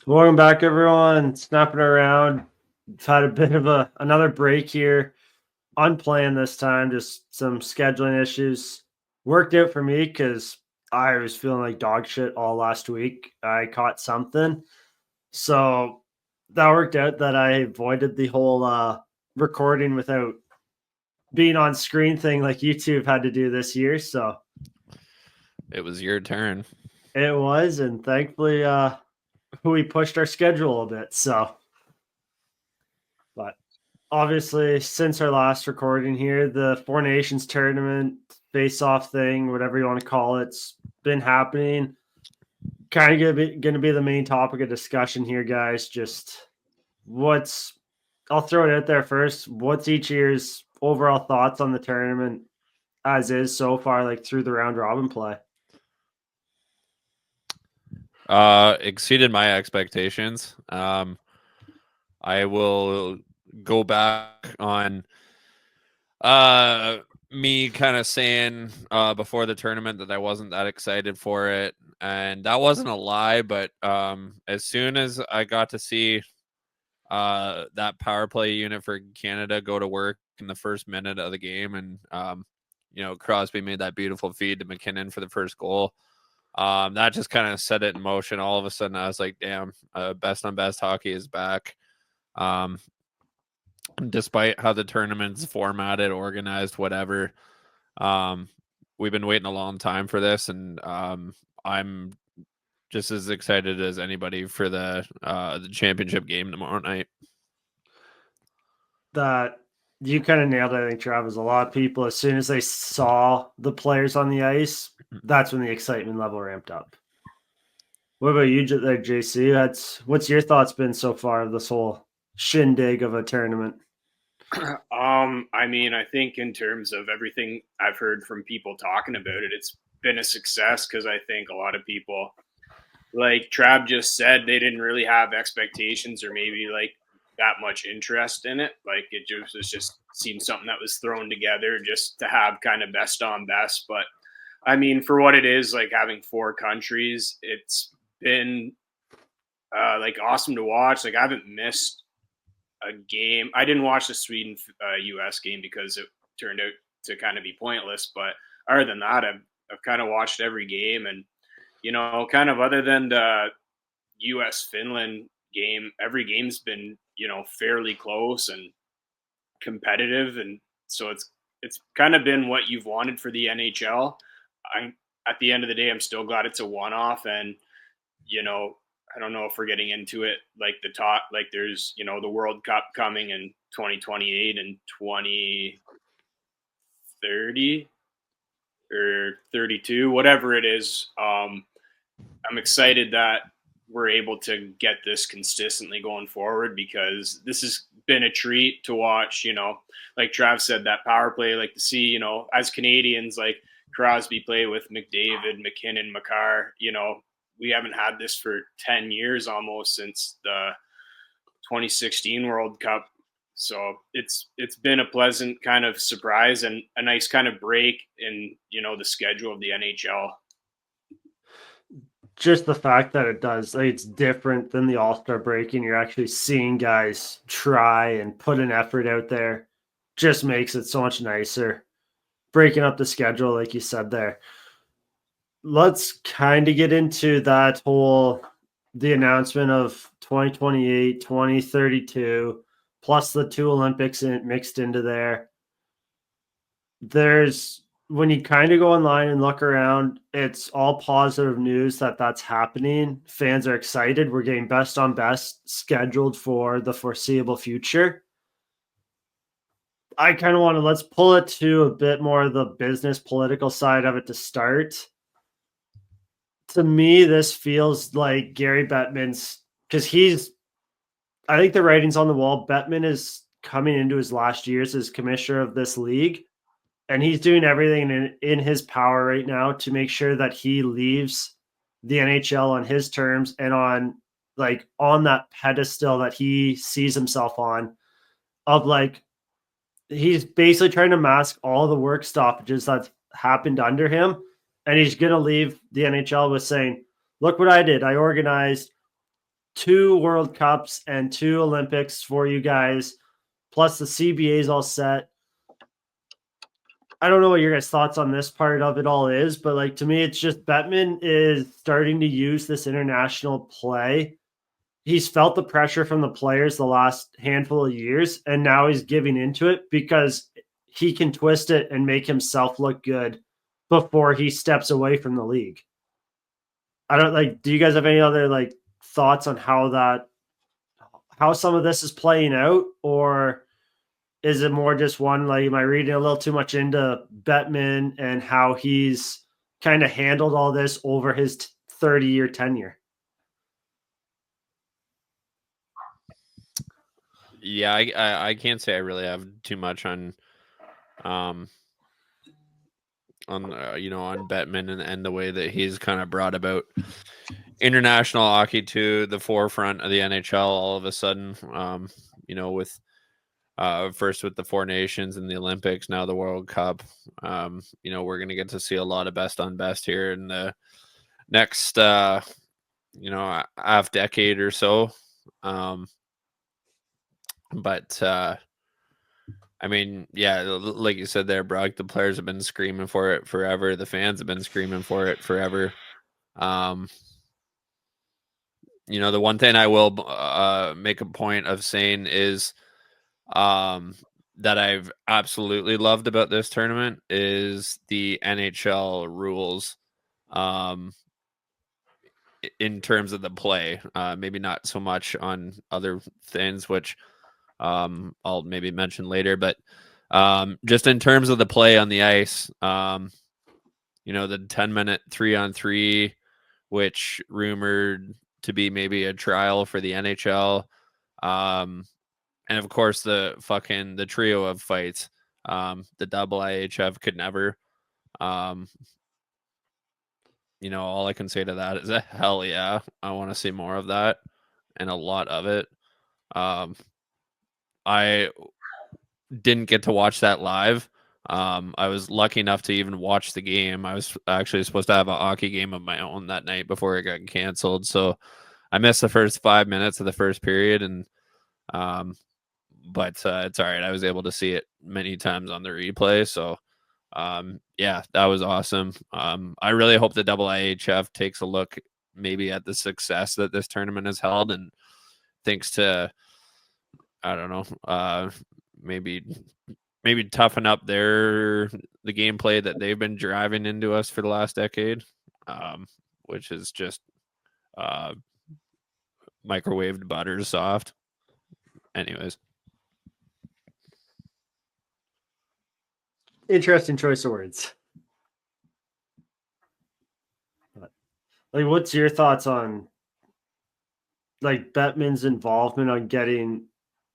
Welcome back, everyone. Snapping around. Had a bit of another break here. Unplanned this time, just some scheduling issues. Worked out for me because I was feeling like dog shit all last week. I caught something. So that worked out that I avoided the whole recording without being on screen thing like YouTube had to do this year. So It was your turn. it was, and thankfully we pushed our schedule a bit. So but obviously, since our last recording here, the Four Nations tournament face-off thing, whatever you want to call it's been happening. Kind of going to be the main topic of discussion here, guys. Just what's I'll throw it out there first. What's each year's overall thoughts on the tournament as is so far, like through the round robin play? Exceeded my expectations. I will go back on me kind of saying before the tournament that I wasn't that excited for it, and that wasn't a lie. But as soon as I got to see that power play unit for Canada go to work in the first minute of the game, and Crosby made that beautiful feed to McKinnon for the first goal. That just kind of set it in motion. All of a sudden, I was like, "Damn, best on best hockey is back." Um, Despite how the tournament's formatted, organized, whatever, um, we've been waiting a long time for this, and I'm just as excited as anybody for the championship game tomorrow night. That you kind of nailed it, I think, Travis. A lot of people, as soon as they saw the players on the ice, that's when the excitement level ramped up. What about you, JC? What's your thoughts been so far of this whole shindig of a tournament? I think in terms of everything I've heard from people talking about it, it's been a success because I think a lot of people, like Trav just said, they didn't really have expectations or maybe like that much interest in it. Like it just seemed something that was thrown together just to have kind of best on best. But I mean, for what it is, like having four countries, it's been like awesome to watch. Like I haven't missed a game. I didn't watch the Sweden US game because it turned out to kind of be pointless. But other than that, I've kind of watched every game, and kind of other than the US Finland game, every game's been fairly close and competitive, and so it's kind of been what you've wanted for the NHL. I'm at the end of the day, I'm still glad it's a one off, and you know I don't know if we're getting into it like the top, like there's the World Cup coming in 2028 and 2030 or 32, whatever it is. I'm excited that we're able to get this consistently going forward because this has been a treat to watch. Like Trav said, that power play, like to see, as Canadians, like Crosby play with McDavid, McKinnon, Makar. We haven't had this for 10 years almost since the 2016 World Cup. So it's been a pleasant kind of surprise and a nice kind of break in the schedule of the NHL. Just the fact that it's different than the All-Star break, and you're actually seeing guys try and put an effort out there, just makes it so much nicer. Breaking up the schedule, like you said there. Let's kind of get into the announcement of 2028, 2032, plus the two Olympics mixed into there. There's when you kind of go online and look around, it's all positive news that that's happening. Fans are excited. We're getting best on best scheduled for the foreseeable future. I kind of want to let's pull it to a bit more of the business political side of it to start. To me, this feels like Gary Bettman's because I think the writing's on the wall. Bettman is coming into his last years as commissioner of this league, and he's doing everything in his power right now to make sure that he leaves the NHL on his terms and on that pedestal that he sees himself on, of like he's basically trying to mask all the work stoppages that happened under him, and he's going to leave the NHL with saying, look what I did. I organized 2 World Cups and 2 Olympics for you guys, plus the CBA is all set. I don't know what your guys' thoughts on this part of it all is, but like to me, it's just Bettman is starting to use this international play. He's felt the pressure from the players the last handful of years, and now he's giving into it because he can twist it and make himself look good before he steps away from the league. I don't like. Do you guys have any other like thoughts on how some of this is playing out, or is it more just one like am I reading a little too much into Bettman and how he's kind of handled all this over his 30-year tenure? Yeah, I can't say I really have too much on on Bettman and the way that he's kind of brought about international hockey to the forefront of the NHL all of a sudden. With first with the Four Nations and the Olympics, now the World Cup. We're going to get to see a lot of best on best here in the next, half decade or so. But I mean, yeah, like you said there, Brock, the players have been screaming for it forever. The fans have been screaming for it forever. The one thing I will make a point of saying is that I've absolutely loved about this tournament is the NHL rules in terms of the play. Maybe not so much on other things, which I'll maybe mention later, but just in terms of the play on the ice, the 10-minute 3-on-3, which rumored to be maybe a trial for the NHL. And of course the trio of fights, the double IHF could never. All I can say to that is hell yeah, I want to see more of that and a lot of it. I didn't get to watch that live. I was lucky enough to even watch the game. I was actually supposed to have a hockey game of my own that night before it got canceled. So I missed the first 5 minutes of the first period, and but it's all right. I was able to see it many times on the replay. So yeah, that was awesome. I really hope the double IHF takes a look maybe at the success that this tournament has held and thinks to, I don't know, maybe toughen up the gameplay that they've been driving into us for the last decade, which is just microwaved butter soft. Anyways. Interesting choice of words. Like, what's your thoughts on like Bettman's involvement on getting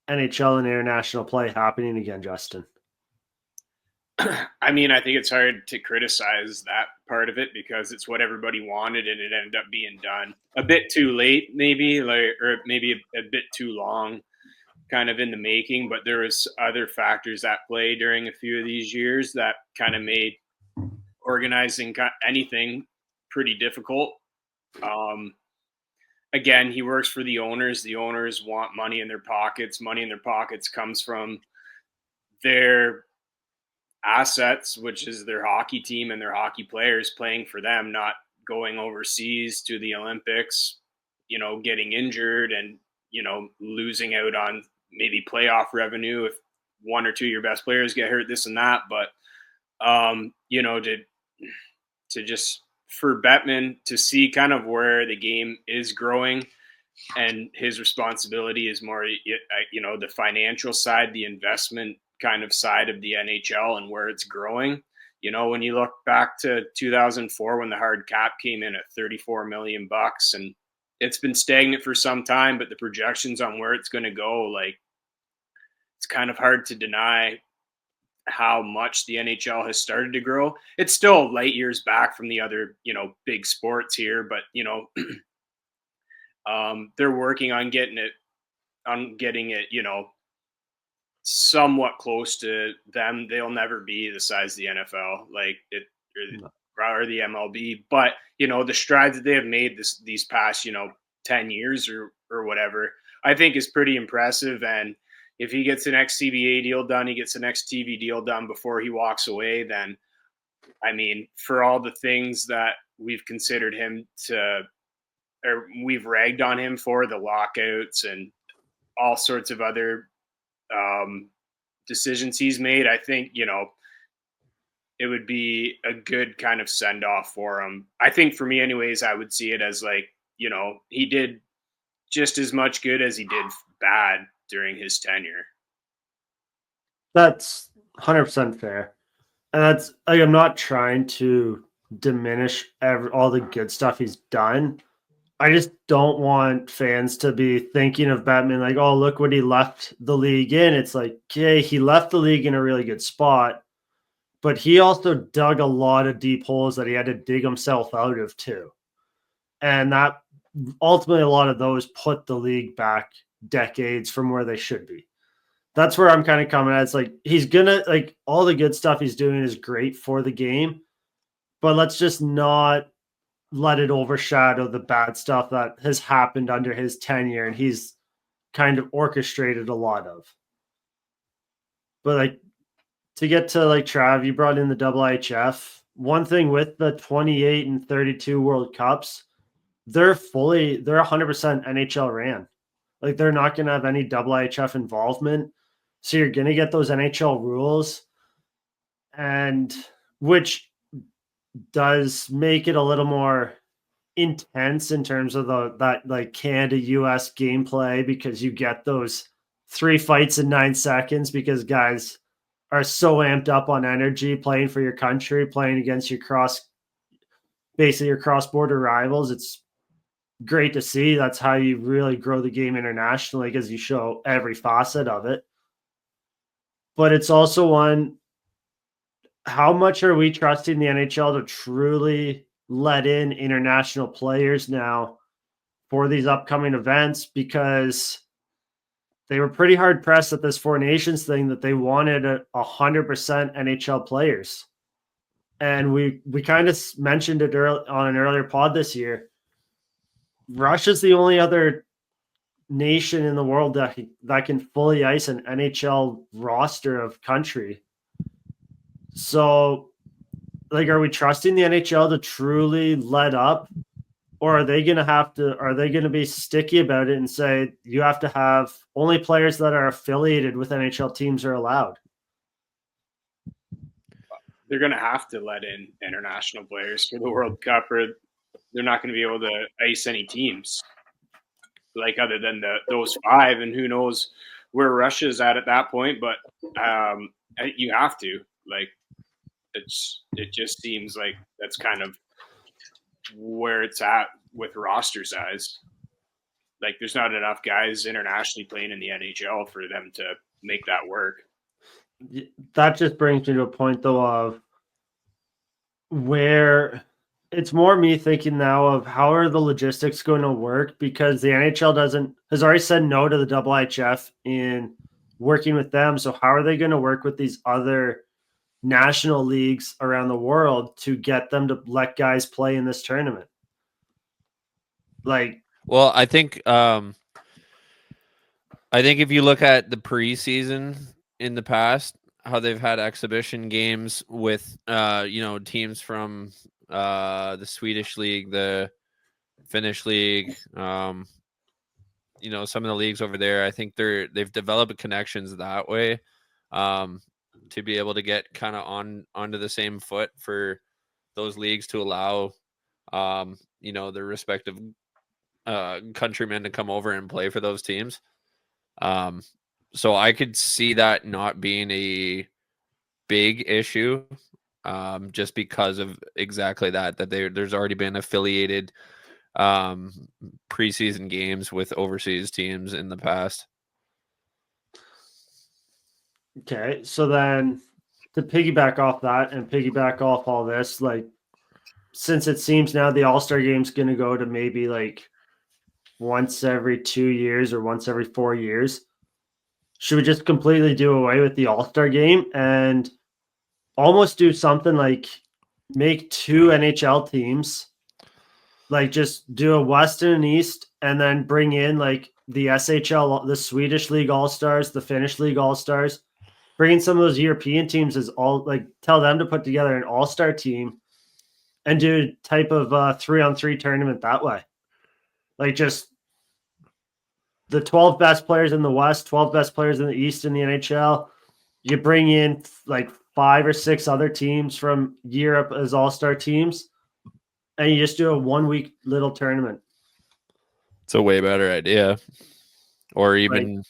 NHL and international play happening again, Justin? I mean, I think it's hard to criticize that part of it because it's what everybody wanted and it ended up being done a bit too late, maybe, or maybe a bit too long kind of in the making. But there was other factors at play during a few of these years that kind of made organizing anything pretty difficult. Again, he works for the owners. The owners want money in their pockets. Money in their pockets comes from their assets, which is their hockey team and their hockey players playing for them, not going overseas to the Olympics, getting injured and, losing out on maybe playoff revenue if one or two of your best players get hurt, this and that. But, to just for Bettman to see kind of where the game is growing and his responsibility is more, the financial side, the investment kind of side of the NHL and where it's growing. When you look back to 2004 when the hard cap came in at $34 million and it's been stagnant for some time, but the projections on where it's going to go, like it's kind of hard to deny how much the NHL has started to grow. It's still light years back from the other, big sports here, but they're working on getting it, somewhat close to them. They'll never be the size of the NFL, like it or the MLB. But the strides that they have made these past 10 years or whatever, I think is pretty impressive. And if he gets the next CBA deal done, he gets the next TV deal done before he walks away, then I mean, for all the things that we've considered him to, or we've ragged on him for, the lockouts and all sorts of other decisions he's made, I think, it would be a good kind of send off for him. I think for me, anyways, I would see it as like, he did just as much good as he did bad during his tenure. That's 100% fair. And that's like, I'm not trying to diminish all the good stuff he's done. I just don't want fans to be thinking of Batman like, oh, look what he left the league in. It's like, okay, he left the league in a really good spot, but he also dug a lot of deep holes that he had to dig himself out of too. And that ultimately, a lot of those put the league back decades from where they should be. That's where I'm kind of coming at. It's like, he's gonna, like, all the good stuff he's doing is great for the game, but let's just not let it overshadow the bad stuff that has happened under his tenure and he's kind of orchestrated a lot of. But like, to get to like Trav, you brought in the IHF. One thing with the 28 and 32 World Cups, they're 100% NHL ran. Like, they're not going to have any IHF involvement. So you're going to get those NHL rules, and which does make it a little more intense in terms of that like Canada US gameplay, because you get those 3 fights in 9 seconds because guys are so amped up on energy playing for your country, playing against your cross-border rivals. It's great to see. That's how you really grow the game internationally, because you show every facet of it. But it's also one, how much are we trusting the NHL to truly let in international players now for these upcoming events? Because they were pretty hard pressed at this Four Nations thing that they wanted 100% NHL players. And we kind of mentioned it on an earlier pod this year. Russia's the only other nation in the world that can fully ice an NHL roster of country. So, like, are we trusting the NHL to truly let up, or are they going to be sticky about it and say you have to have only players that are affiliated with NHL teams are allowed? They're going to have to let in international players for the World Cup, or they're not going to be able to ice any teams, like, other than those 5, and who knows where Russia's at that point. But you have to, like, it just seems like that's kind of where it's at with roster size. Like, there's not enough guys internationally playing in the NHL for them to make that work. That just brings me to a point, though, of where it's more me thinking now of how are the logistics going to work, because the NHL has already said no to the IHF in working with them. So how are they going to work with these other national leagues around the world to get them to let guys play in this tournament? Like, well, I think if you look at the preseason in the past, how they've had exhibition games with teams from the Swedish league, the Finnish league, some of the leagues over there, I think they've developed connections that way to be able to get kind of onto the same foot for those leagues to allow their respective countrymen to come over and play for those teams. So I could see that not being a big issue, just because of exactly that there's already been affiliated preseason games with overseas teams in the past. Okay, so then to piggyback off that and piggyback off all this, like, since it seems now the All-Star game's going to go to maybe like once every 2 years or once every 4 years, should we just completely do away with the All-Star game and almost do something like make 2 NHL teams Like just do a West and an East, and then bring in like the SHL, the Swedish League All Stars, the Finnish League All Stars. Bring in some of those European teams as all like tell them to put together an all-star team and do a type of 3-on-3 tournament that way. Like just the 12 best players in the West, 12 best players in the East in the NHL. You bring in like 5 or 6 other teams from Europe as all-star teams, and you just do a 1-week little tournament. It's a way better idea. Or even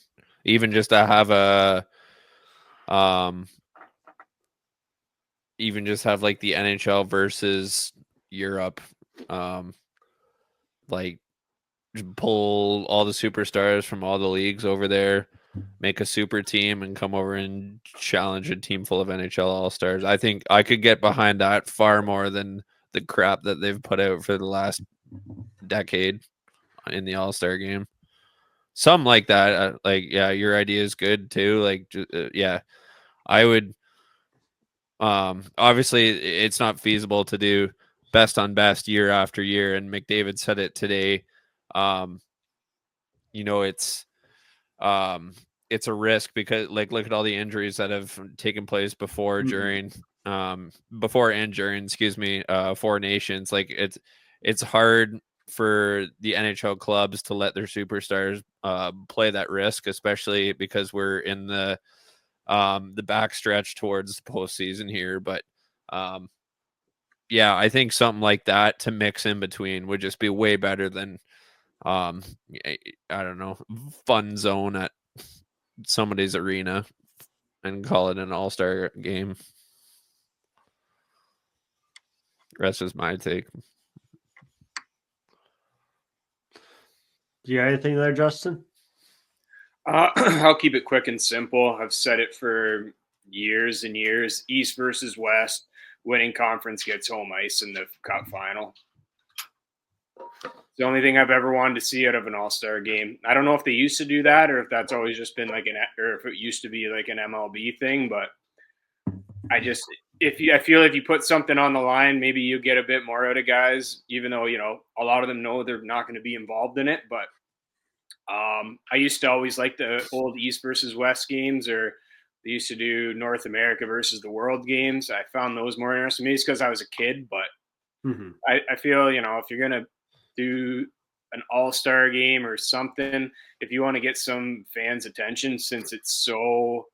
just to have a even just have like the NHL versus Europe, like pull all the superstars from all the leagues over there, make a super team, and come over and challenge a team full of NHL All-Stars. I think I could get behind that far more than the crap that they've put out for the last decade in the All-Star game. Something like that. Your idea is good too. I would. Obviously, it's not feasible to do best on best year after year, and McDavid said it today. It's a risk because like look at all the injuries that have taken place before, during, before and during, Four Nations. Like it's hard for the NHL clubs to let their superstars play that risk, especially because we're in the backstretch towards the postseason here. But I think something like that to mix in between would just be way better than I don't know, fun zone at somebody's arena and call it an all-star game. That's just my take. Do you got anything there, Justin? I'll keep it quick and simple. I've said it for years and years. East versus West. Winning conference gets home ice in the cup final. It's the only thing I've ever wanted to see out of an all-star game. I don't know if they used to do that or if that's always just been like or if it used to be like an MLB thing, but I feel if you put something on the line, maybe you get a bit more out of guys, even though, a lot of them know they're not going to be involved in it. But I used to always like the old East versus West games, or they used to do North America versus the world games. I found those more interesting. Maybe it's because I was a kid, but I feel, if you're going to do an all-star game or something, if you want to get some fans' attention, since it's so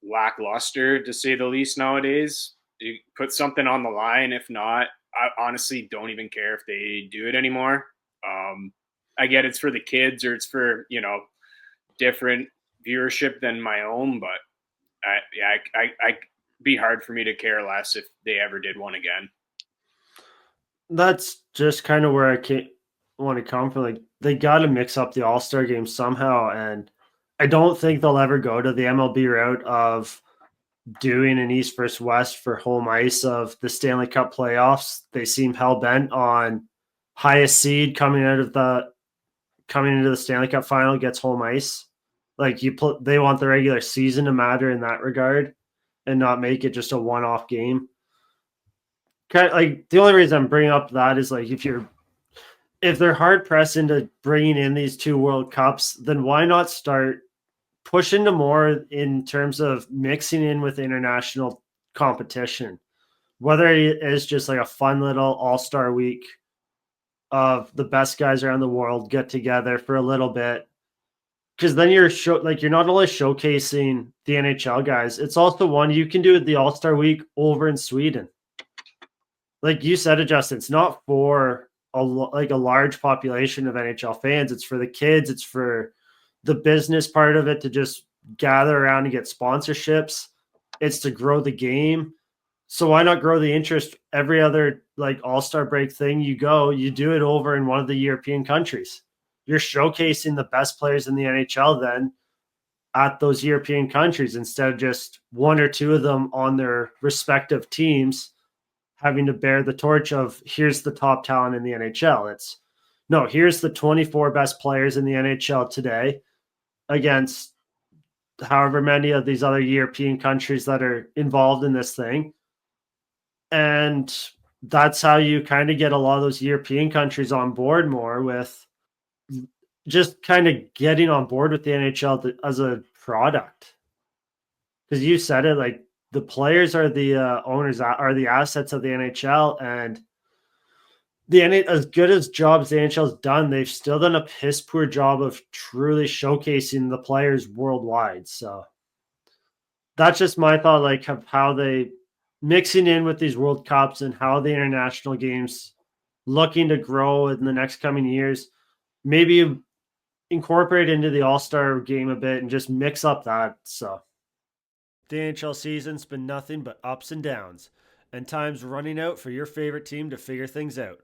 lackluster to say the least nowadays, you put something on the line. If not, I honestly don't even care if they do it anymore. I get it's for the kids or it's for, different viewership than my own, but I be hard for me to care less if they ever did one again. That's just kind of where I want to come from. Like they got to mix up the all-star game somehow, and I don't think they'll ever go to the MLB route of doing an East versus West for home ice of the Stanley Cup playoffs. They seem hell-bent on highest seed coming into the Stanley Cup final gets home ice. Like they want the regular season to matter in that regard and not make it just a one-off game. Like the only reason I'm bringing up that is like if they're hard pressed into bringing in these 2 World Cups, then why not start pushing to more in terms of mixing in with international competition, whether it is just like a fun little all-star week of the best guys around the world get together for a little bit. Because then you're not only showcasing the NHL guys, it's also one you can do the All-Star Week over in Sweden. Like you said it, Justin, it's not for a large population of NHL fans. It's for the kids. It's for the business part of it to just gather around and get sponsorships. It's to grow the game. So why not grow the interest? Every other like all-star break thing you do it over in one of the European countries. You're showcasing the best players in the NHL then at those European countries instead of just 1 or 2 of them on their respective teams having to bear the torch of here's the top talent in the NHL. Here's the 24 best players in the NHL today against however many of these other European countries that are involved in this thing. And that's how you kind of get a lot of those European countries on board more with just kind of getting on board with the NHL as a product. Because you said it, like the players are the owners, are the assets of the NHL, and as good as jobs the NHL's done, they've still done a piss poor job of truly showcasing the players worldwide. So that's just my thought, like of how they mixing in with these World Cups and how the international games looking to grow in the next coming years. Maybe incorporate into the All-Star game a bit and just mix up that. So the NHL season's been nothing but ups and downs, and time's running out for your favorite team to figure things out.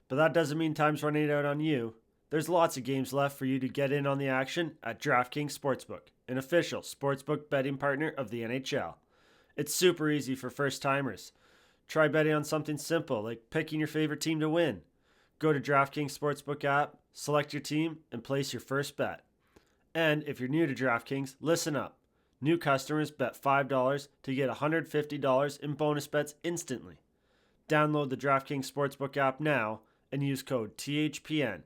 But that doesn't mean time's running out on you. There's lots of games left for you to get in on the action at Draftkings Sportsbook, an official sportsbook betting partner of the NHL. It's super easy for first timers. Try betting on something simple like picking your favorite team to win. Go to DraftKings Sportsbook app, select your team, and place your first bet. And if you're new to DraftKings, listen up. New customers bet $5 to get $150 in bonus bets instantly. Download the DraftKings Sportsbook app now and use code THPN.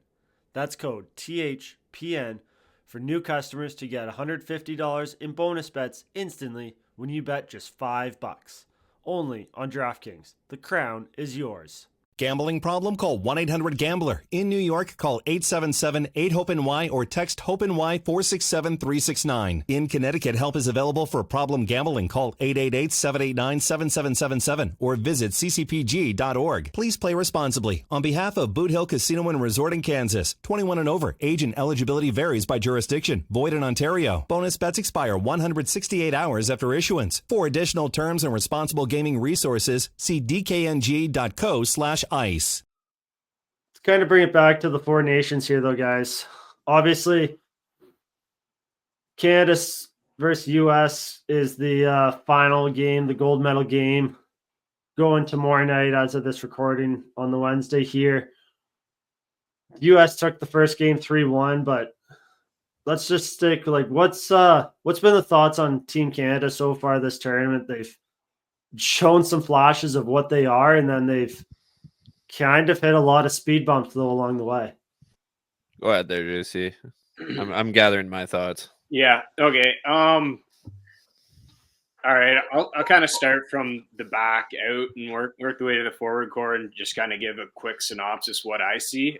That's code THPN for new customers to get $150 in bonus bets instantly when you bet just $5. Only on DraftKings. The crown is yours. Gambling problem? Call 1-800-GAMBLER. In New York, call 877-8-HOPE-NY or text HOPE-NY 467-369. In Connecticut, help is available for problem gambling. Call 888-789-7777 or visit ccpg.org. Please play responsibly. On behalf of Boot Hill Casino and Resort in Kansas, 21 and over. Age and eligibility varies by jurisdiction. Void in Ontario. Bonus bets expire 168 hours after issuance. For additional terms and responsible gaming resources, see dkng.co/ice. Let's kind of bring it back to the four nations here, though, guys. Obviously, Canada versus US is the final game, the gold medal game, going tomorrow night as of this recording on the Wednesday here. US took the first game 3-1, but let's just stick like what's been the thoughts on Team Canada so far this tournament? They've shown some flashes of what they are, and then they've kind of hit a lot of speed bumps though along the way. Go ahead there, JC. I'm gathering my thoughts. Yeah. Okay. All right. I'll kind of start from the back out and work the way to the forward core and just kind of give a quick synopsis what I see.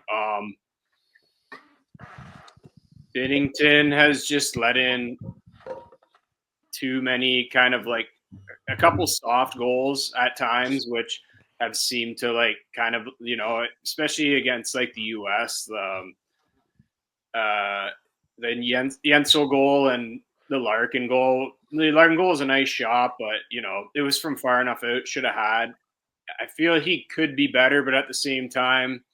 Binnington has just let in too many kind of like a couple soft goals at times, which have seemed to like kind of, you know, especially against like the US, the Jensel goal and the Larkin goal. The Larkin goal is a nice shot, but you know, it was from far enough out, should have had. I feel he could be better, but at the same time,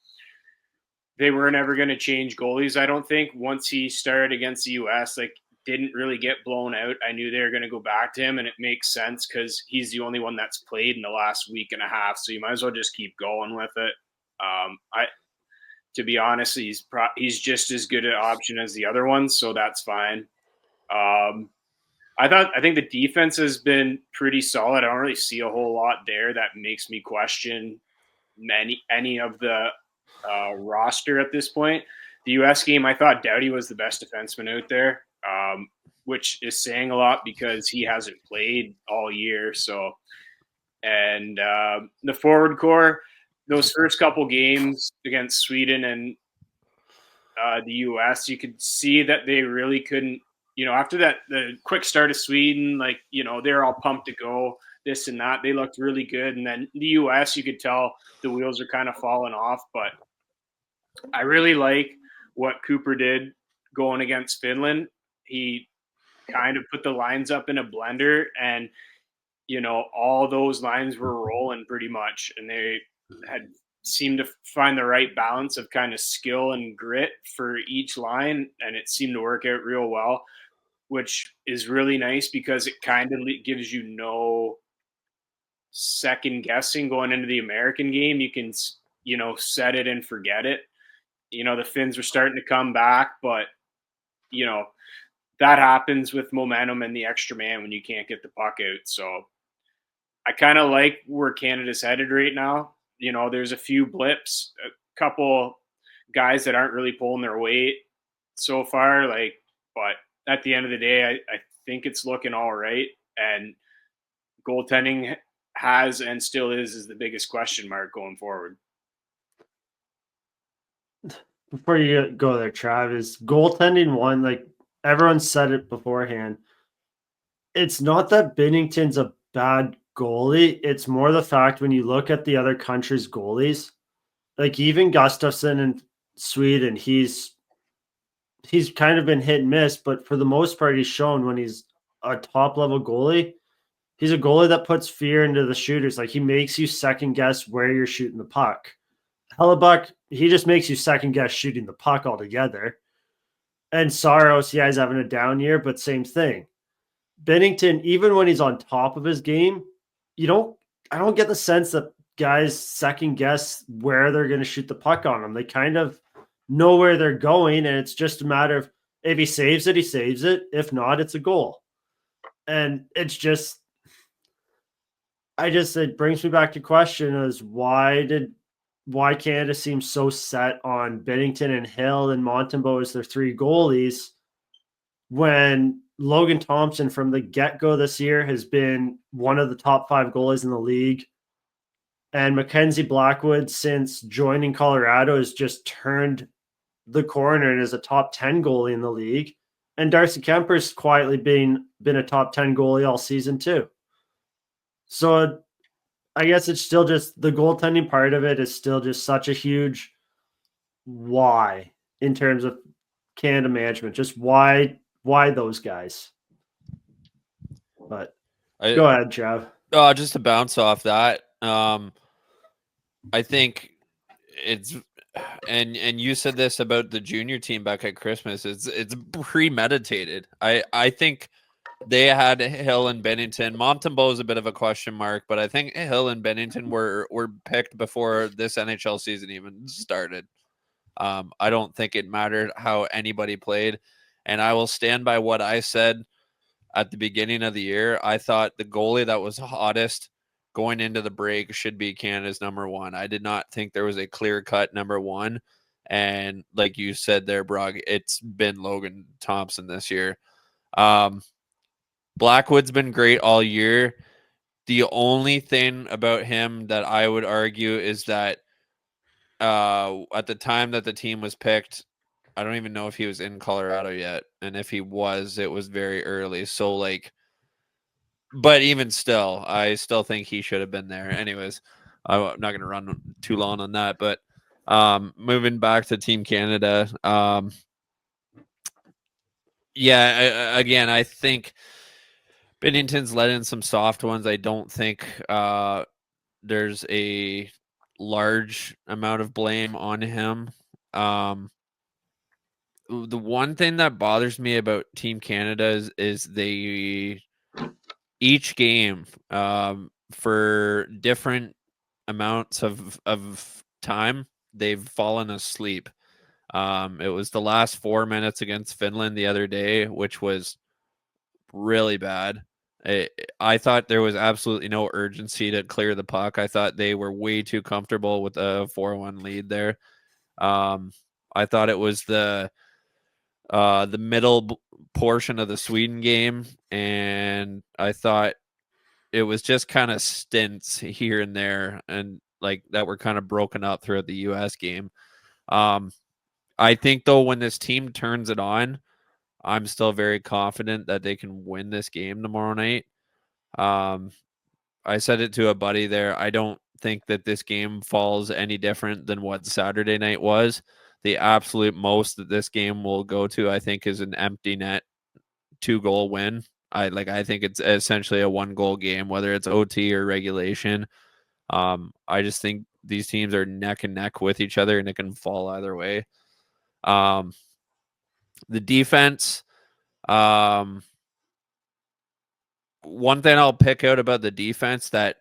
they were never going to change goalies. I don't think once he started against the US, like didn't really get blown out. I knew they were going to go back to him, and it makes sense because he's the only one that's played in the last week and a half. So you might as well just keep going with it. To be honest, he's just as good an option as the other ones, so that's fine. I think the defense has been pretty solid. I don't really see a whole lot there that makes me question any of the roster at this point. The U.S. game, I thought Doughty was the best defenseman out there, which is saying a lot because he hasn't played all year. So, and the forward core, those first couple games against Sweden and the U.S., you could see that they really couldn't, you know, after that, the quick start of Sweden, like, you know, they're all pumped to go, this and that. They looked really good. And then the U.S., you could tell the wheels are kind of falling off. But I really like what Cooper did going against Finland. He kind of put the lines up in a blender, and, you know, all those lines were rolling pretty much. And they had seemed to find the right balance of kind of skill and grit for each line. And it seemed to work out real well, which is really nice because it kind of gives you no second guessing going into the American game. You can, you know, set it and forget it. You know, the Finns were starting to come back, but, you know, that happens with momentum and the extra man when you can't get the puck out. So I kind of like where Canada's headed right now. there's a few blips, a couple guys that aren't really pulling their weight so far. But at the end of the day, I think it's looking all right. And goaltending has and still is the biggest question mark going forward. Before you go there, Trav, is goaltending one, like everyone said it beforehand. It's not that Binnington's a bad goalie. It's more the fact when you look at the other countries' goalies, like even Gustafsson in Sweden, he's kind of been hit and miss, but for the most part, he's shown when he's a top level goalie, he's a goalie that puts fear into the shooters. Like he makes you second guess where you're shooting the puck. Hellebuck, he just makes you second guess shooting the puck altogether. And Saros, yeah, he's having a down year, but same thing. Binnington, even when he's on top of his game, I don't get the sense that guys second guess where they're going to shoot the puck on him. They kind of know where they're going, and it's just a matter of if he saves it, he saves it. If not, it's a goal. And it's just, it brings me back to question is why Canada seems so set on Binnington and Hill and Montembeault as their three goalies when Logan Thompson from the get-go this year has been one of the top 5 goalies in the league. And Mackenzie Blackwood, since joining Colorado, has just turned the corner and is a top 10 goalie in the league. And Darcy Kemper's quietly been a top 10 goalie all season too. So I guess it's still just the goaltending part of it is still just such a huge why in terms of Canada management. Just why those guys? But go ahead, Trav. Just to bounce off that, I think it's and you said this about the junior team back at Christmas. It's premeditated. I think they had Hill and Bennington. Montembeault is a bit of a question mark, but I think Hill and Bennington were picked before this NHL season even started. I don't think it mattered how anybody played, and I will stand by what I said at the beginning of the year. I thought the goalie that was hottest going into the break should be Canada's number one. I did not think there was a clear-cut number one, and like you said there, Brog, it's been Logan Thompson this year. Blackwood's been great all year. The only thing about him that I would argue is that at the time that the team was picked, I don't even know if he was in Colorado yet. And if he was, it was very early. So, but even still, I still think he should have been there. Anyways, I'm not going to run too long on that. But moving back to Team Canada, again, I think Binnington's let in some soft ones. I don't think there's a large amount of blame on him. The one thing that bothers me about Team Canada is they each game for different amounts of time they've fallen asleep. It was the last 4 minutes against Finland the other day, which was really bad. I thought there was absolutely no urgency to clear the puck. I thought they were way too comfortable with a 4-1 lead there. I thought it was the middle portion of the Sweden game, and I thought it was just kind of stints here and there, and like that were kind of broken up throughout the U.S. game. I think though when this team turns it on, I'm still very confident that they can win this game tomorrow night. I said it to a buddy there. I don't think that this game falls any different than what Saturday night was. The absolute most that this game will go to, I think, is an empty net 2-goal win. I think it's essentially a 1-goal game, whether it's OT or regulation. I just think these teams are neck and neck with each other, and it can fall either way. The defense, one thing I'll pick out about the defense that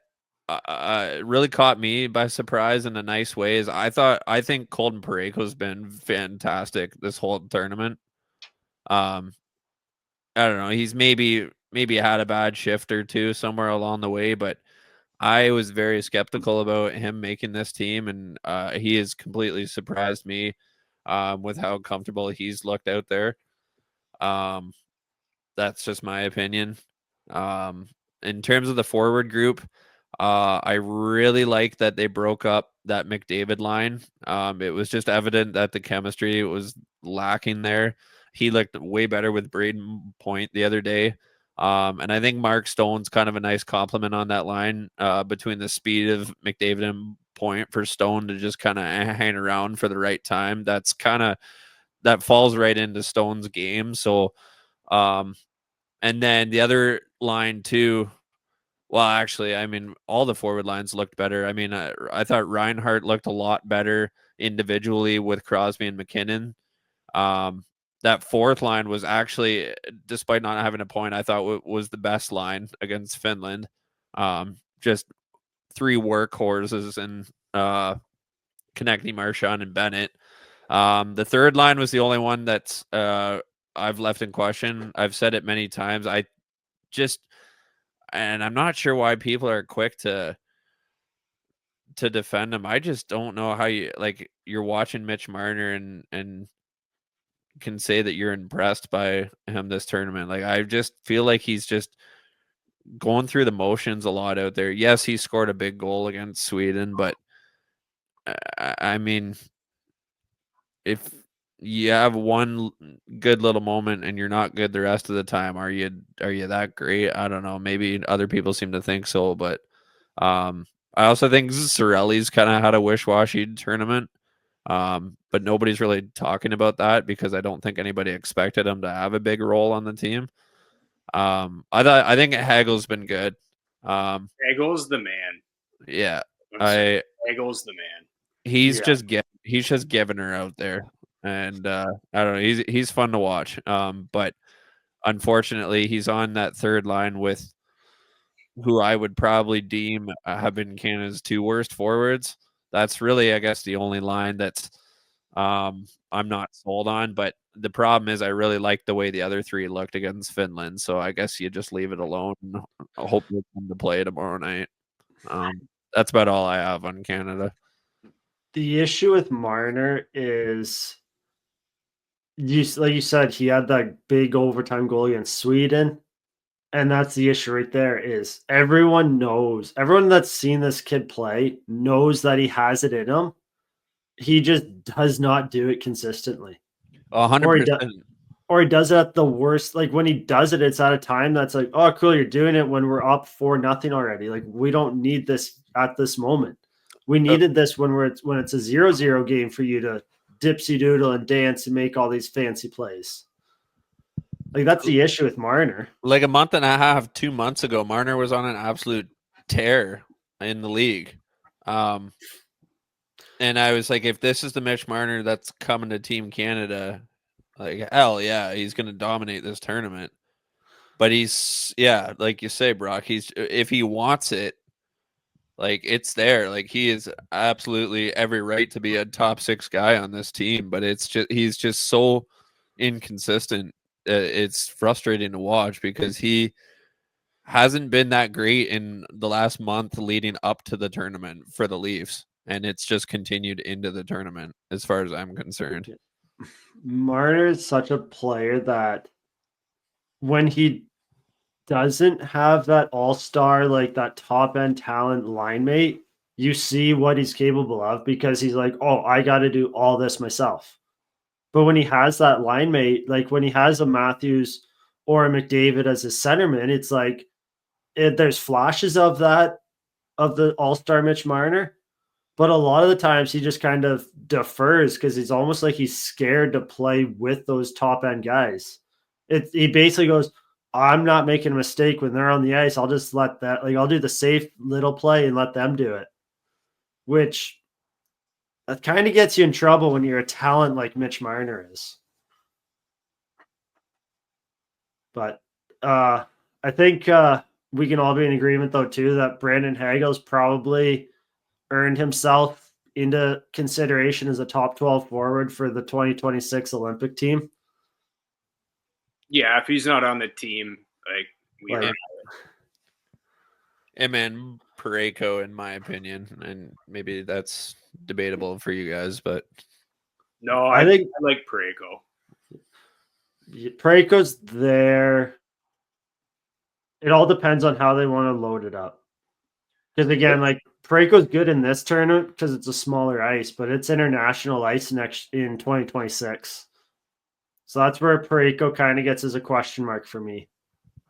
really caught me by surprise in a nice way is I think Colton Parayko's been fantastic this whole tournament. I don't know. He's maybe had a bad shift or two somewhere along the way, but I was very skeptical about him making this team, and he has completely surprised me with how comfortable he's looked out there. That's just my opinion. In terms of the forward group, I really like that they broke up that McDavid line. It was just evident that the chemistry was lacking there. He looked way better with Braden Point the other day. And I think Mark Stone's kind of a nice compliment on that line between the speed of McDavid and Point for Stone to just kind of hang around for the right time. That's kind of that falls right into Stone's game. So, and then the other line too. Well, actually, I mean, all the forward lines looked better. I mean, I thought Reinhart looked a lot better individually with Crosby and McKinnon. That fourth line was actually, despite not having a point, I thought was the best line against Finland. Just three workhorses and Konechny, Marchand, and Bennett. The third line was the only one that's I've left in question. I've said it many times. And I'm not sure why people are quick to defend him. I just don't know how you're watching Mitch Marner and can say that you're impressed by him this tournament. Like, I just feel like he's just going through the motions a lot out there. Yes, he scored a big goal against Sweden, but I mean, if you have one good little moment and you're not good the rest of the time, are you that great? I don't know. Maybe other people seem to think so, but I also think Cirelli's kind of had a wish-washy tournament. But nobody's really talking about that because I don't think anybody expected him to have a big role on the team. I think Hagel's been good. Hagel's the man. Yeah, Hagel's the man. He's just giving her out there, and I don't know. He's fun to watch. But unfortunately, he's on that third line with who I would probably deem have been Canada's two worst forwards. That's really, I guess, the only line that's I'm not sold on. But the problem is, I really like the way the other three looked against Finland. So I guess you just leave it alone and hope they come to play tomorrow night. That's about all I have on Canada. The issue with Marner is, like you said, he had that big overtime goal against Sweden. And that's the issue right there is everyone that's seen this kid play knows that he has it in him. He just does not do it consistently. 100%. Or he does it at the worst. Like when he does it, it's at a time that's like, oh, cool, you're doing it when we're up 4-0 already. Like we don't need this at this moment. We needed this when it's a 0-0 game for you to dipsy doodle and dance and make all these fancy plays. Like that's the issue with Marner. Like a month and a half, 2 months ago, Marner was on an absolute tear in the league. And I was like, if this is the Mitch Marner that's coming to Team Canada, like hell yeah, he's gonna dominate this tournament. But like you say, Brock, if he wants it, like it's there. Like he is absolutely every right to be a top 6 guy on this team, but he's just so inconsistent. It's frustrating to watch because he hasn't been that great in the last month leading up to the tournament for the Leafs, and it's just continued into the tournament as far as I'm concerned. Marner is such a player that when he doesn't have that all-star, like that top-end talent line mate, you see what he's capable of because he's like, oh, I got to do all this myself. But when he has that line mate, like when he has a Matthews or a McDavid as his centerman, it's like there's flashes of that, of the all-star Mitch Marner. But a lot of the times he just kind of defers because he's almost like he's scared to play with those top-end guys. He basically goes, I'm not making a mistake when they're on the ice. I'll just let that, like, I'll do the safe little play and let them do it. Which that kind of gets you in trouble when you're a talent like Mitch Marner is. But I think we can all be in agreement, though, too, that Brandon Hagel's probably earned himself into consideration as a top 12 forward for the 2026 Olympic team. Yeah, if he's not on the team, like we Hey man, Parayko, in my opinion, and maybe that's debatable for you guys, but No, I think I like Parayko. Parayko's there. It all depends on how they want to load it up. Because again, like Parayko's good in this tournament because it's a smaller ice, but it's international ice next in 2026. So that's where Parayko kind of gets as a question mark for me.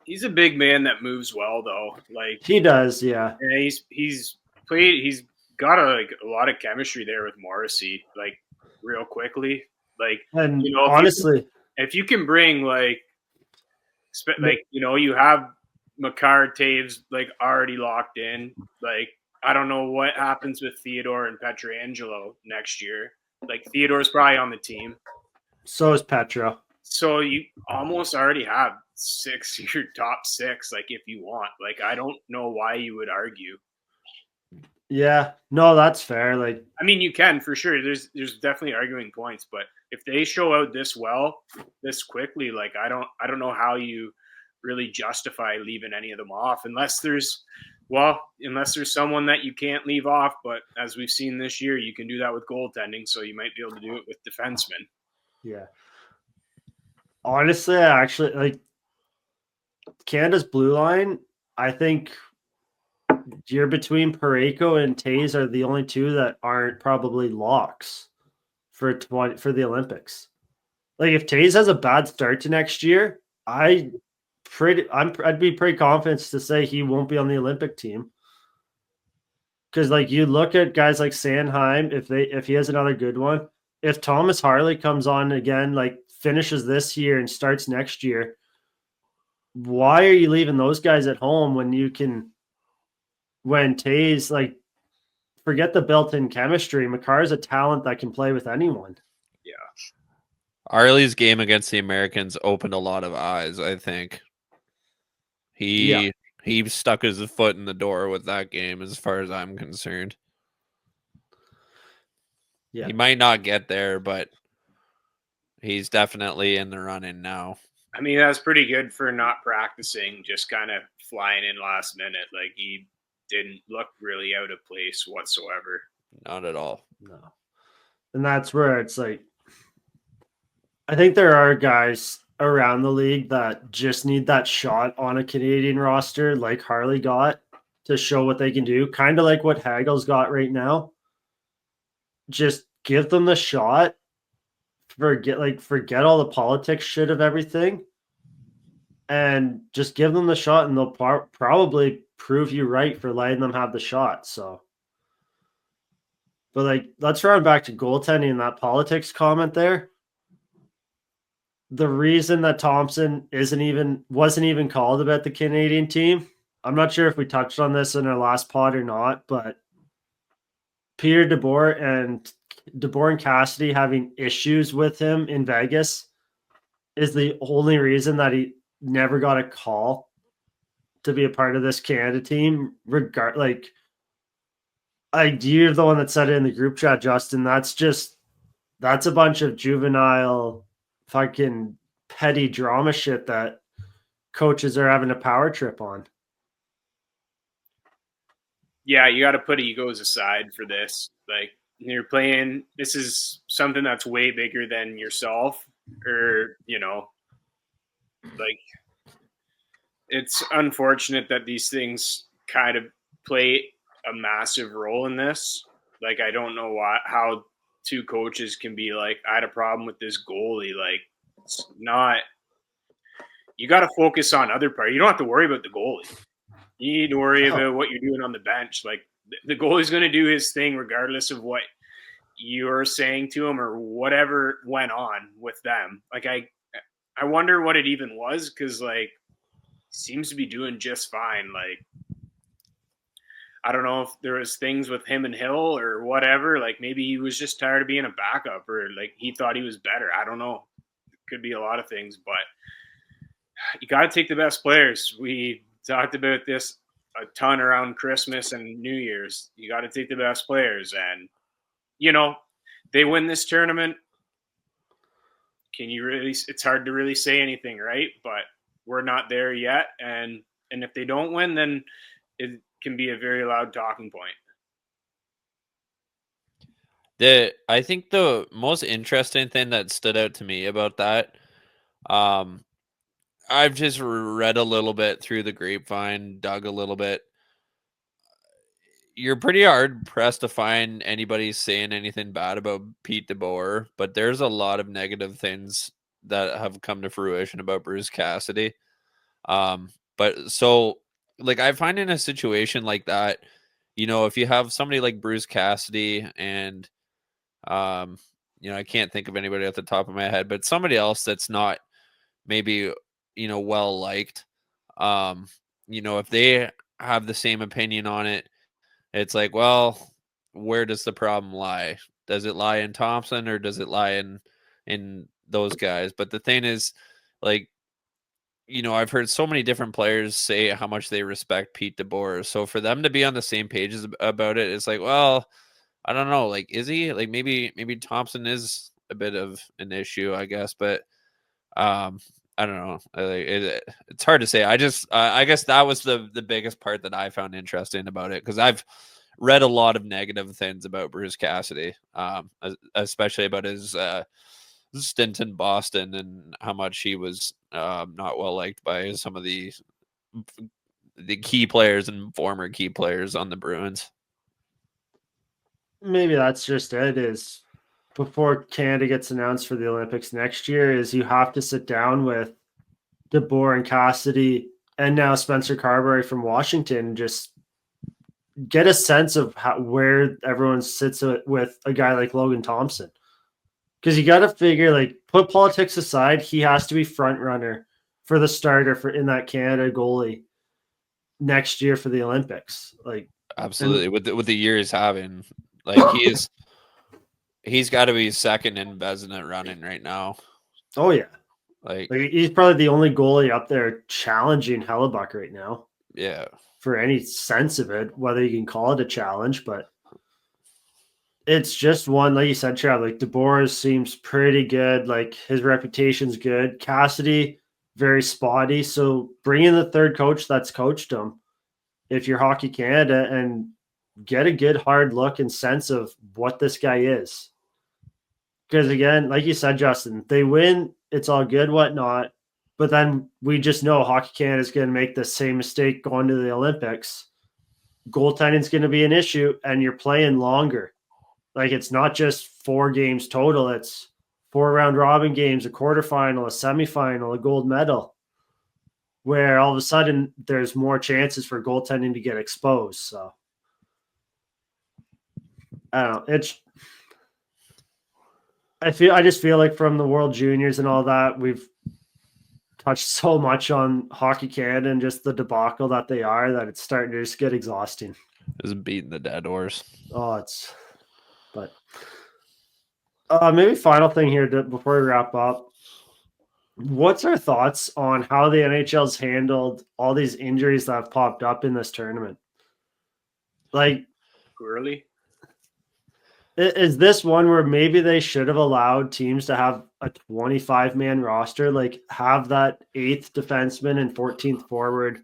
He's a big man that moves well, though. Like He does, yeah. and he's played. He's got a lot of chemistry there with Morrissey. Like real quickly, like And you know, honestly, if you can bring like you know, you have Makar Taves like already locked in. Like I don't know what happens with Theodore and Petrangelo next year. Like Theodore's probably on the team, so is Petro. so you almost already have your top six. Like if you want, like I don't know why you would argue. Yeah, no, that's fair. Like, I mean, you can for sure. There's definitely arguing points, but if they show out this well, this quickly, like I don't know how you really justify leaving any of them off unless there's someone that you can't leave off. But as we've seen this year, you can do that with goaltending, so you might be able to do it with defensemen. yeah. Honestly, I actually like Canada's blue line. I think you're between Parayko and Taze are the only two that aren't probably locks for the Olympics. Like if Taze has a bad start to next year, I'd be pretty confident to say he won't be on the Olympic team. Because like you look at guys like Sanheim, if he has another good one, if Thomas Harley comes on again, like finishes this year and starts next year, why are you leaving those guys at home when you can? When Taze like forget the built-in chemistry, Makar's a talent that can play with anyone. Yeah, Arley's game against the Americans opened a lot of eyes, I think. He stuck his foot in the door with that game as far as I'm concerned. Yeah. He might not get there, but he's definitely in the running now. I mean that's pretty good for not practicing, just kind of flying in last minute. Like he didn't look really out of place whatsoever. Not at all. No. And that's where it's like I think there are guys around the league that just need that shot on a Canadian roster like Harley got to show what they can do, kind of like what Hagel's got right now. Just give them the shot. Forget all the politics shit of everything and just give them the shot and they'll probably prove you right for letting them have the shot. So but like let's run back to goaltending and that politics comment there. The reason that Thompson wasn't even called about the Canadian team, I'm not sure if we touched on this in our last pod or not, but Peter DeBoer and Cassidy having issues with him in Vegas is the only reason that he never got a call to be a part of this Canada team. You're the one that said it in the group chat, Justin. That's a bunch of juvenile fucking petty drama shit that coaches are having a power trip on. Yeah, you got to put egos aside for this. Like you're playing, this is something that's way bigger than yourself, or like it's unfortunate that these things kind of play a massive role in this. Like I don't know how two coaches can be like, I had a problem with this goalie. Like it's not. You got to focus on other parts. You don't have to worry about the goalie. You need to worry about what you're doing on the bench. Like the goalie's going to do his thing regardless of what you're saying to him or whatever went on with them. Like I wonder what it even was because like seems to be doing just fine. Like I don't know if there was things with him and Hill or whatever. Like maybe he was just tired of being a backup or like he thought he was better. I don't know. It could be a lot of things, but you got to take the best players. We talked about this a ton around Christmas and New Year's. You got to take the best players, and they win this tournament. Can you really? It's hard to really say anything, right? But we're not there yet, and if they don't win, then can be a very loud talking point. I think the most interesting thing that stood out to me about that, I've just read a little bit through the grapevine, dug a little bit. You're pretty hard pressed to find anybody saying anything bad about Pete DeBoer, but there's a lot of negative things that have come to fruition about Bruce Cassidy. But so like I find in a situation like that, if you have somebody like Bruce Cassidy and I can't think of anybody at the top of my head, but somebody else that's not maybe, well liked, if they have the same opinion on it, it's like, well, where does the problem lie? Does it lie in Thompson or does it lie in those guys? But the thing is, like, I've heard so many different players say how much they respect Pete DeBoer. So for them to be on the same pages about it, it's like, well, I don't know. Like, is he? Like, maybe Thompson is a bit of an issue, I guess. But I don't know. It's hard to say. I guess that was the biggest part that I found interesting about it, because I've read a lot of negative things about Bruce Cassidy, especially about his stint in Boston and how much he was not well liked by some of the key players and former key players on the Bruins. Maybe that's just it, is before Canada gets announced for the Olympics next year, is you have to sit down with DeBoer and Cassidy and now Spencer Carberry from Washington and just get a sense of where everyone sits with a guy like Logan Thompson. Because you got to figure, like, put politics aside, he has to be front runner for the starter for in that Canada goalie next year for the Olympics. Like, absolutely, with the year he's having, like, he's got to be second in Vezina running right now. Oh yeah, like he's probably the only goalie up there challenging Hellebuck right now. Yeah, for any sense of it, whether you can call it a challenge, but it's just one, like you said, Chad, like DeBoer seems pretty good. Like his reputation's good. Cassidy, very spotty. So bring in the third coach that's coached him if you're Hockey Canada and get a good hard look and sense of what this guy is. Because again, like you said, Justin, they win, it's all good, whatnot. But then we just know Hockey Canada is going to make the same mistake going to the Olympics. Goaltending is going to be an issue, and you're playing longer. Like, it's not just 4 games total. It's 4 round robin games, a quarterfinal, a semifinal, a gold medal, where all of a sudden there's more chances for goaltending to get exposed. So I don't know. I just feel like from the World Juniors and all that, we've touched so much on Hockey Canada and just the debacle that they are, that it's starting to just get exhausting. Just beating the dead horse. But maybe final thing here before we wrap up. What's our thoughts on how the NHL's handled all these injuries that have popped up in this tournament? Like, early. Is this one where maybe they should have allowed teams to have a 25-man roster, like have that 8th defenseman and 14th forward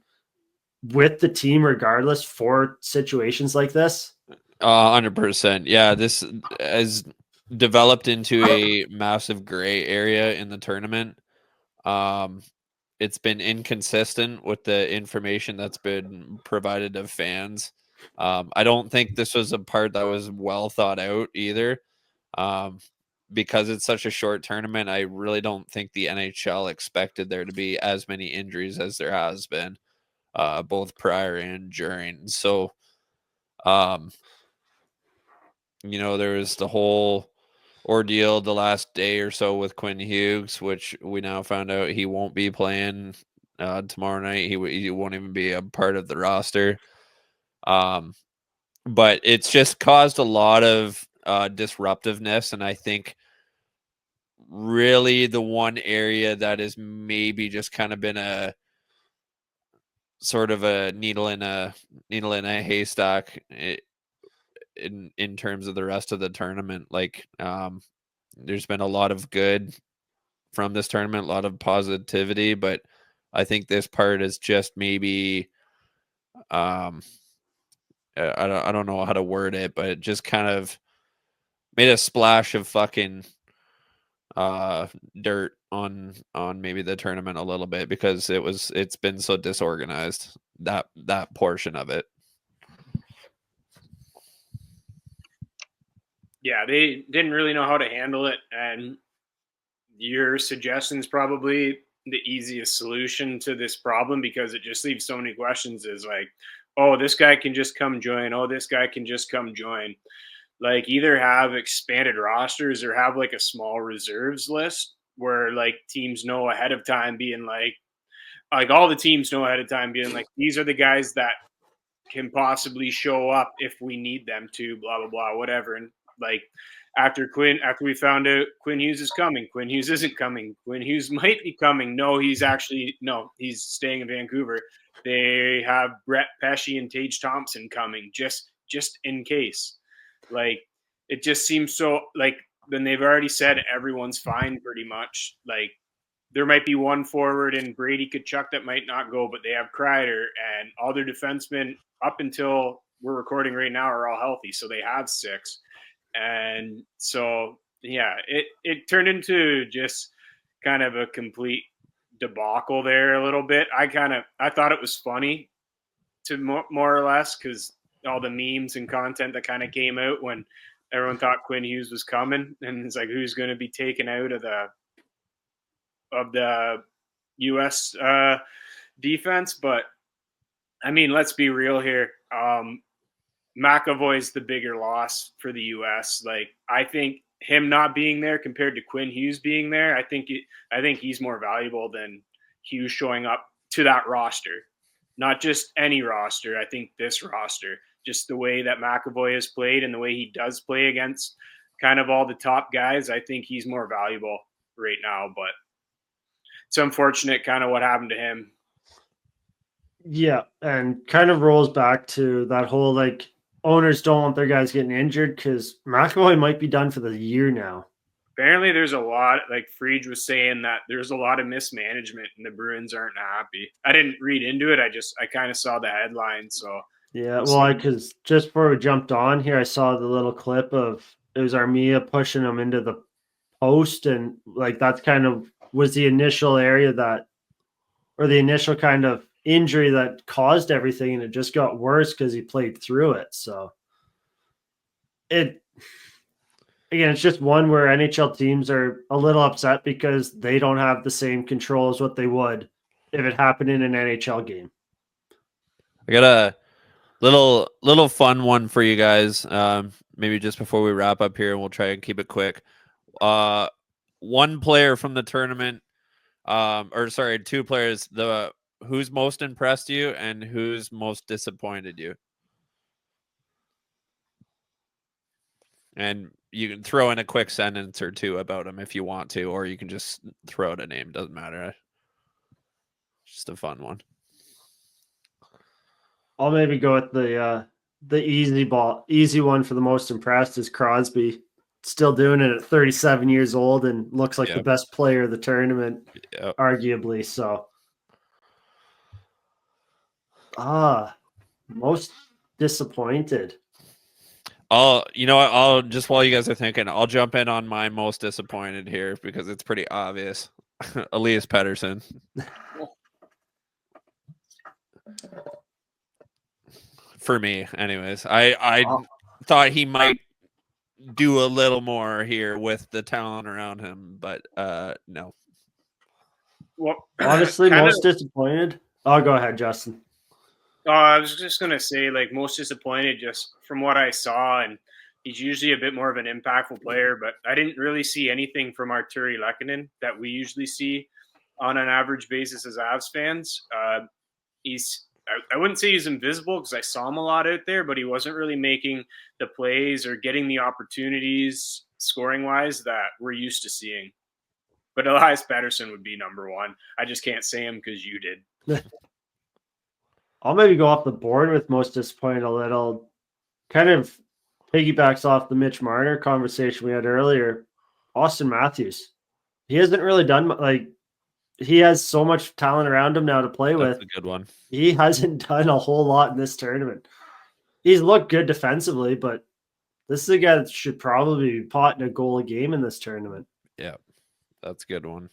with the team regardless for situations like this? 100%. Yeah, this has developed into a massive gray area in the tournament. It's been inconsistent with the information that's been provided of fans. I don't think this was a part that was well thought out either. Because it's such a short tournament, I really don't think the NHL expected there to be as many injuries as there has been, both prior and during. So, there was the whole ordeal the last day or so with Quinn Hughes, which we now found out he won't be playing tomorrow night. He won't even be a part of the roster. But it's just caused a lot of disruptiveness, and I think really the one area that is maybe just kind of been a sort of a needle in a haystack in terms of the rest of the tournament. Like, there's been a lot of good from this tournament, a lot of positivity, but I think this part is just maybe I don't know how to word it, but it just kind of made a splash of fucking dirt on maybe the tournament a little bit because it's been so disorganized, that portion of it. Yeah, they didn't really know how to handle it, and your suggestion is probably the easiest solution to this problem because it just leaves so many questions. Is like, oh, this guy can just come join. Oh, this guy can just come join. Like, either have expanded rosters or have like a small reserves list where like teams know ahead of time, being like all the teams know ahead of time, being like, these are the guys that can possibly show up if we need them to, blah blah blah, whatever. And like after we found out Quinn Hughes is coming, Quinn Hughes isn't coming, Quinn Hughes might be coming, no, he's staying in Vancouver. They have Brett Pesce and Tage Thompson coming just in case. Like, it just seems so, like, then they've already said everyone's fine pretty much. Like, there might be one forward and Brady Tkachuk that might not go, but they have Kreider, and all their defensemen up until we're recording right now are all healthy, so they have 6. And so, yeah, it turned into just kind of a complete debacle there a little bit. I thought it was funny to more or less, because all the memes and content that kind of came out when everyone thought Quinn Hughes was coming, and it's like, who's going to be taken out of the U.S. defense. But I mean, let's be real here. McAvoy's the bigger loss for the U.S. Like, I think him not being there compared to Quinn Hughes being there, I think he's more valuable than Hughes showing up to that roster. Not just any roster. I think this roster, just the way that McAvoy has played and the way he does play against kind of all the top guys, I think he's more valuable right now. But it's unfortunate kind of what happened to him. Yeah, and kind of rolls back to that whole, like, owners don't want their guys getting injured because McAvoy might be done for the year now. Apparently there's a lot, like Friedge was saying, that there's a lot of mismanagement and the Bruins aren't happy. I didn't read into it. I kind of saw the headline. So yeah, well, because just before we jumped on here, I saw the little clip of, it was Armia pushing him into the post, and like that's kind of was the initial area that, or the initial kind of injury that caused everything, and it just got worse because he played through it. So again, it's just one where NHL teams are a little upset because they don't have the same control as what they would if it happened in an NHL game. I got a little fun one for you guys. Maybe just before we wrap up here, and we'll try and keep it quick. One player from the tournament, two players. Who's most impressed you and who's most disappointed you? And you can throw in a quick sentence or two about him if you want to, or you can just throw out a name. Doesn't matter. Just a fun one. I'll maybe go with the easy one for the most impressed is Crosby. Still doing it at 37 years old and looks like the best player of the tournament, arguably. So, most disappointed. I'll just, while you guys are thinking, I'll jump in on my most disappointed here because it's pretty obvious. Elias Pettersson. For me, anyways. I thought he might do a little more here with the talent around him, but no. Well, honestly, most disappointed. Oh, go ahead, Justin. I was just going to say, like, most disappointed just from what I saw, and he's usually a bit more of an impactful player, but I didn't really see anything from Arturi Lehkonen that we usually see on an average basis as Avs fans. I wouldn't say he's invisible because I saw him a lot out there, but he wasn't really making the plays or getting the opportunities scoring-wise that we're used to seeing. But Elias Pettersson would be number one. I just can't say him because you did. I'll maybe go off the board with most disappointed a little. Kind of piggybacks off the Mitch Marner conversation we had earlier. Austin Matthews. He hasn't really done, like, he has so much talent around him now to play with. That's a good one. He hasn't done a whole lot in this tournament. he's looked good defensively, but this is a guy that should probably be potting a goal a game in this tournament. Yeah, that's a good one.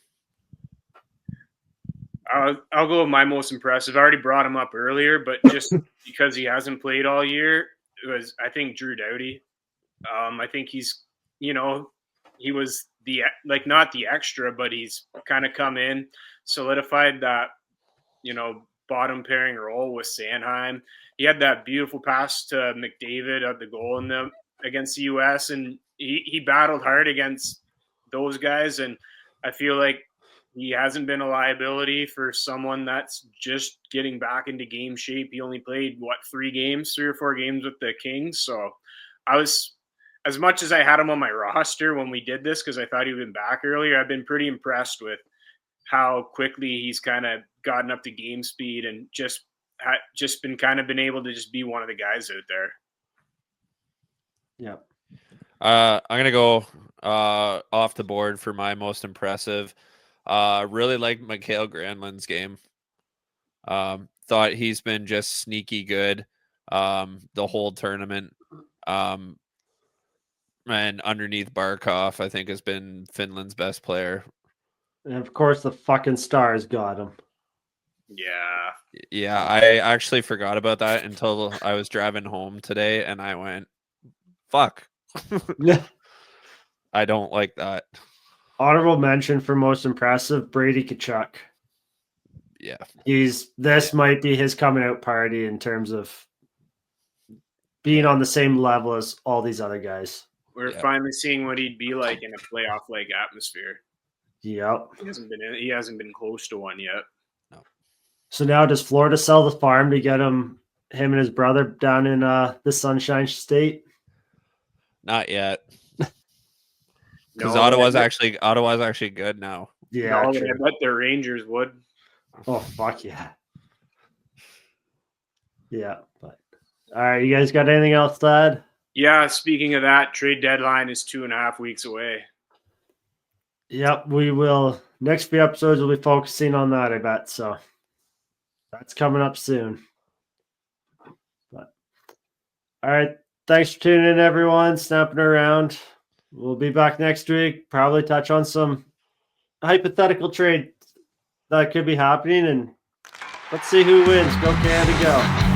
I'll go with my most impressive. I already brought him up earlier, but just because he hasn't played all year, it was, I think, Drew Doughty. I think he's, he was not the extra, but he's kind of come in, solidified that, bottom pairing role with Sanheim. He had that beautiful pass to McDavid at the goal against the U.S., and he battled hard against those guys, and I feel like he hasn't been a liability for someone that's just getting back into game shape. He only played, 3 or 4 games with the Kings. So I was, as much as I had him on my roster when we did this, because I thought he'd been back earlier, I've been pretty impressed with how quickly he's kind of gotten up to game speed and just been able to just be one of the guys out there. Yeah. I'm going to go off the board for my most impressive. Really like Mikael Granlund's game. Thought he's been just sneaky good the whole tournament. And underneath Barkov, I think has been Finland's best player. And of course, the fucking Stars got him. Yeah, I actually forgot about that until I was driving home today, and I went, "Fuck." I don't like that. Honorable mention for most impressive, Brady Tkachuk. Yeah. Might be his coming out party in terms of being on the same level as all these other guys. We're finally seeing what he'd be like in a playoff-like atmosphere. Yep. He hasn't been close to one yet. No. So now does Florida sell the farm to get him and his brother down in the Sunshine State? Not yet. Because No, Ottawa's actually good now. Yeah, I bet the Rangers would. Oh, fuck yeah. Yeah, but all right, you guys got anything else to add? Yeah, speaking of that, trade deadline is 2.5 weeks away. Yep, we will. Next few episodes will be focusing on that, I bet. So that's coming up soon. But all right, thanks for tuning in, everyone. Snapping around. We'll be back next week. Probably touch on some hypothetical trade that could be happening, and let's see who wins. Go Canada, go!